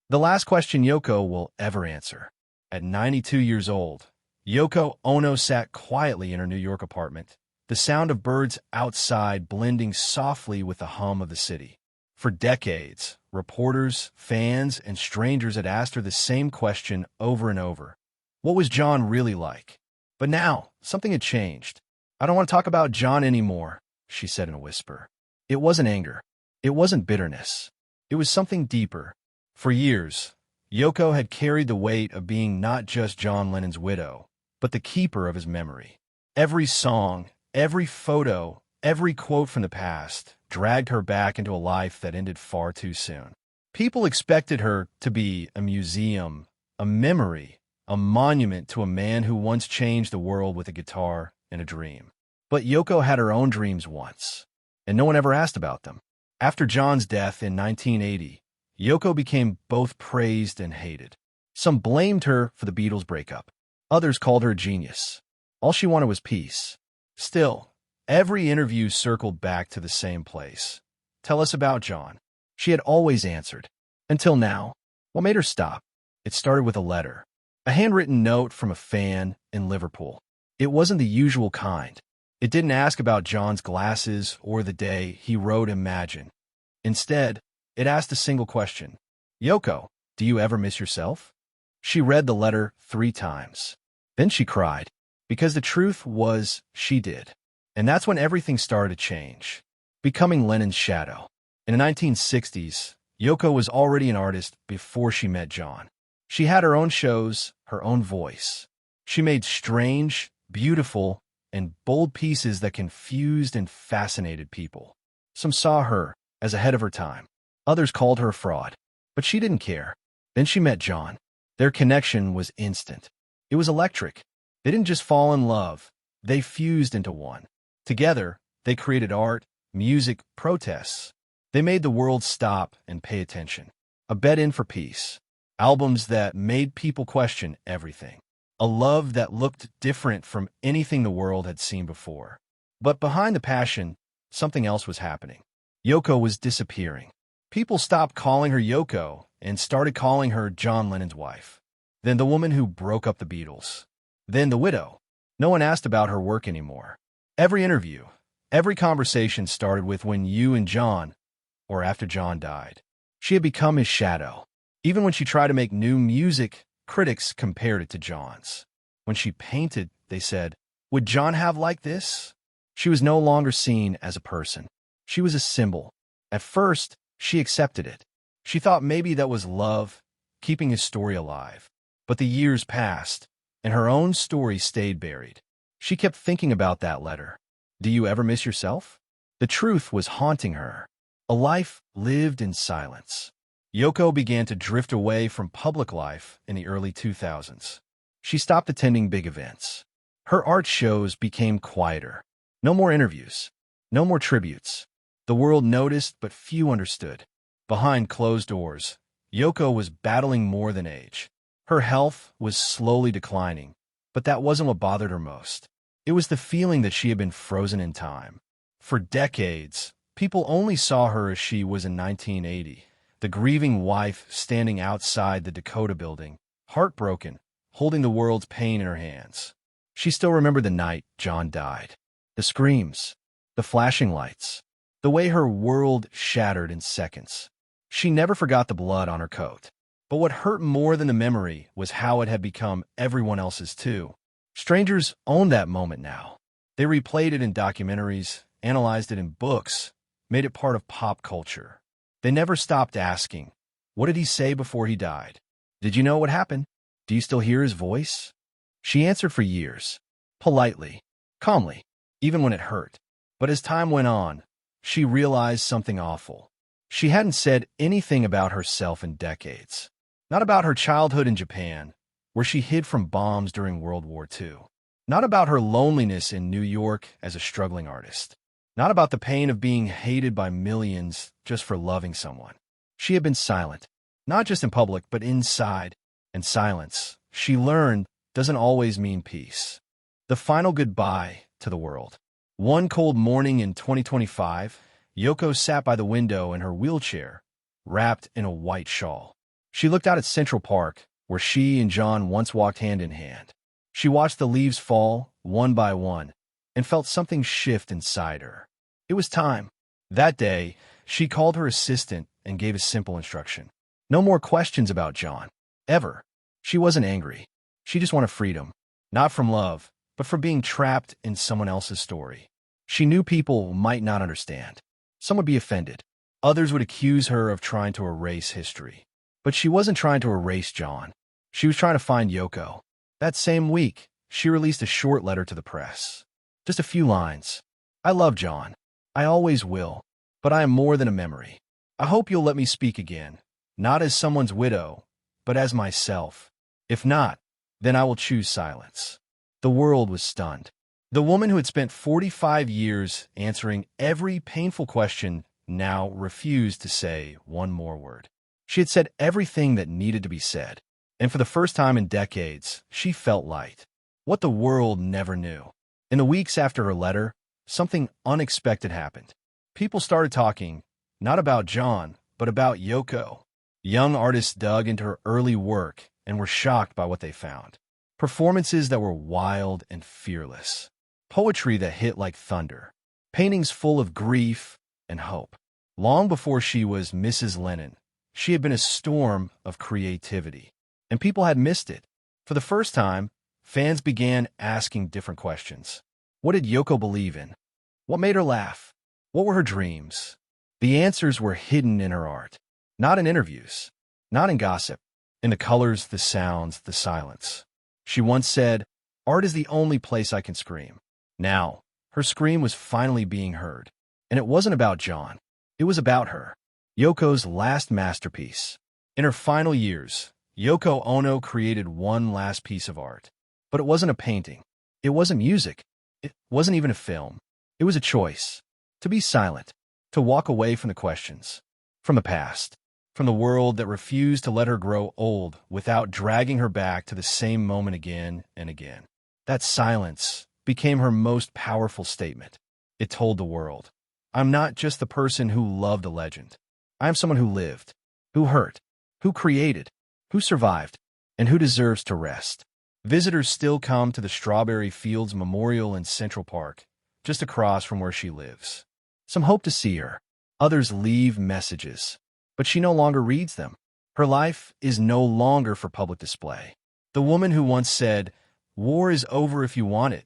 The last question Yoko will ever answer. At 92 years old, Yoko Ono sat quietly in her New York apartment, the sound of birds outside blending softly with the hum of the city. For decades, reporters, fans, and strangers had asked her the same question over and over. What was John really like? But now, something had changed. "I don't want to talk about John anymore," she said in a whisper. It wasn't anger. It wasn't bitterness. It was something deeper. For years, Yoko had carried the weight of being not just John Lennon's widow, but the keeper of his memory. Every song, every photo, every quote from the past dragged her back into a life that ended far too soon. People expected her to be a museum, a memory, a monument to a man who once changed the world with a guitar and a dream. But Yoko had her own dreams once, and no one ever asked about them. After John's death in 1980, Yoko became both praised and hated. Some blamed her for the Beatles' breakup. Others called her a genius. All she wanted was peace. Still, every interview circled back to the same place. "Tell us about John." She had always answered. Until now. What made her stop? It started with a letter. A handwritten note from a fan in Liverpool. It wasn't the usual kind. It didn't ask about John's glasses or the day he wrote Imagine. Instead, it asked a single question. "Yoko, do you ever miss yourself?" She read the letter 3 times. Then she cried, because the truth was she did. And that's when everything started to change, becoming Lennon's shadow. In the 1960s, Yoko was already an artist before she met John. She had her own shows, her own voice. She made strange, beautiful, and bold pieces that confused and fascinated people. Some saw her as ahead of her time. Others called her a fraud. But she didn't care. Then she met John. Their connection was instant. It was electric. They didn't just fall in love. They fused into one. Together, they created art, music, protests. They made the world stop and pay attention. A bed-in for peace. Albums that made people question everything. A love that looked different from anything the world had seen before. But behind the passion, something else was happening. Yoko was disappearing. People stopped calling her Yoko and started calling her John Lennon's wife. Then the woman who broke up the Beatles. Then the widow. No one asked about her work anymore. Every interview, every conversation started with "when you and John," or after John died. She had become his shadow. Even when she tried to make new music, critics compared it to John's. When she painted, they said, "Would John have liked this?" She was no longer seen as a person. She was a symbol. At first, she accepted it. She thought maybe that was love, keeping his story alive. But the years passed, and her own story stayed buried. She kept thinking about that letter. Do you ever miss yourself? The truth was haunting her. A life lived in silence. Yoko began to drift away from public life in the early 2000s. She stopped attending big events. Her art shows became quieter. No more interviews. No more tributes. The world noticed, but few understood. Behind closed doors, Yoko was battling more than age. Her health was slowly declining, but that wasn't what bothered her most. It was the feeling that she had been frozen in time. For decades, people only saw her as she was in 1980, the grieving wife standing outside the Dakota building, heartbroken, holding the world's pain in her hands. She still remembered the night John died. The screams, the flashing lights, the way her world shattered in seconds. She never forgot the blood on her coat. But what hurt more than the memory was how it had become everyone else's too. Strangers owned that moment now. They replayed it in documentaries, analyzed it in books, made it part of pop culture. They never stopped asking, what did he say before he died? Did you know what happened? Do you still hear his voice? She answered for years, politely, calmly, even when it hurt. But as time went on, she realized something awful. She hadn't said anything about herself in decades. Not about her childhood in Japan, where she hid from bombs during World War II. Not about her loneliness in New York as a struggling artist. Not about the pain of being hated by millions just for loving someone. She had been silent, not just in public, but inside. And silence, she learned, doesn't always mean peace. The final goodbye to the world. One cold morning in 2025, Yoko sat by the window in her wheelchair, wrapped in a white shawl. She looked out at Central Park, where she and John once walked hand in hand. She watched the leaves fall, one by one, and felt something shift inside her. It was time. That day, she called her assistant and gave a simple instruction. No more questions about John. Ever. She wasn't angry. She just wanted freedom. Not from love, but from being trapped in someone else's story. She knew people might not understand. Some would be offended. Others would accuse her of trying to erase history. But she wasn't trying to erase John. She was trying to find Yoko. That same week, she released a short letter to the press. Just a few lines. I love John. I always will. But I am more than a memory. I hope you'll let me speak again. Not as someone's widow, but as myself. If not, then I will choose silence. The world was stunned. The woman who had spent 45 years answering every painful question now refused to say one more word. She had said everything that needed to be said, and for the first time in decades, she felt light. What the world never knew. In the weeks after her letter, something unexpected happened. People started talking, not about John, but about Yoko. Young artists dug into her early work and were shocked by what they found. Performances that were wild and fearless. Poetry that hit like thunder. Paintings full of grief and hope. Long before she was Mrs. Lennon, she had been a storm of creativity. And people had missed it. For the first time, fans began asking different questions. What did Yoko believe in? What made her laugh? What were her dreams? The answers were hidden in her art. Not in interviews. Not in gossip. In the colors, the sounds, the silence. She once said, "Art is the only place I can scream." Now, her scream was finally being heard. And it wasn't about John. It was about her. Yoko's last masterpiece. In her final years, Yoko Ono created one last piece of art. But it wasn't a painting. It wasn't music. It wasn't even a film. It was a choice. To be silent. To walk away from the questions. From the past. From the world that refused to let her grow old without dragging her back to the same moment again and again. That silence became her most powerful statement. It told the world, I'm not just the person who loved a legend. I am someone who lived, who hurt, who created, who survived, and who deserves to rest. Visitors still come to the Strawberry Fields Memorial in Central Park, just across from where she lives. Some hope to see her. Others leave messages. But she no longer reads them. Her life is no longer for public display. The woman who once said, "War is over if you want it,"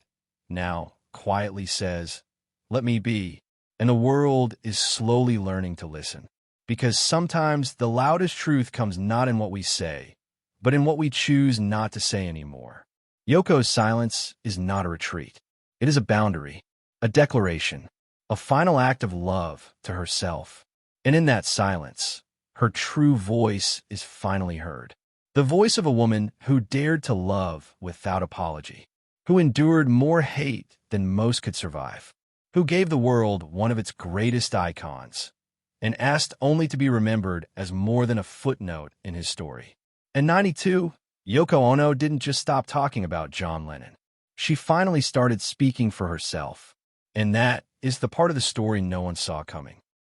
now quietly says, "Let me be." And the world is slowly learning to listen. Because sometimes the loudest truth comes not in what we say, but in what we choose not to say anymore. Yoko's silence is not a retreat. It is a boundary, a declaration, a final act of love to herself. And in that silence, her true voice is finally heard. The voice of a woman who dared to love without apology, who endured more hate than most could survive, who gave the world one of its greatest icons, and asked only to be remembered as more than a footnote in his story. In '92, Yoko Ono didn't just stop talking about John Lennon. She finally started speaking for herself. And that is the part of the story no one saw coming.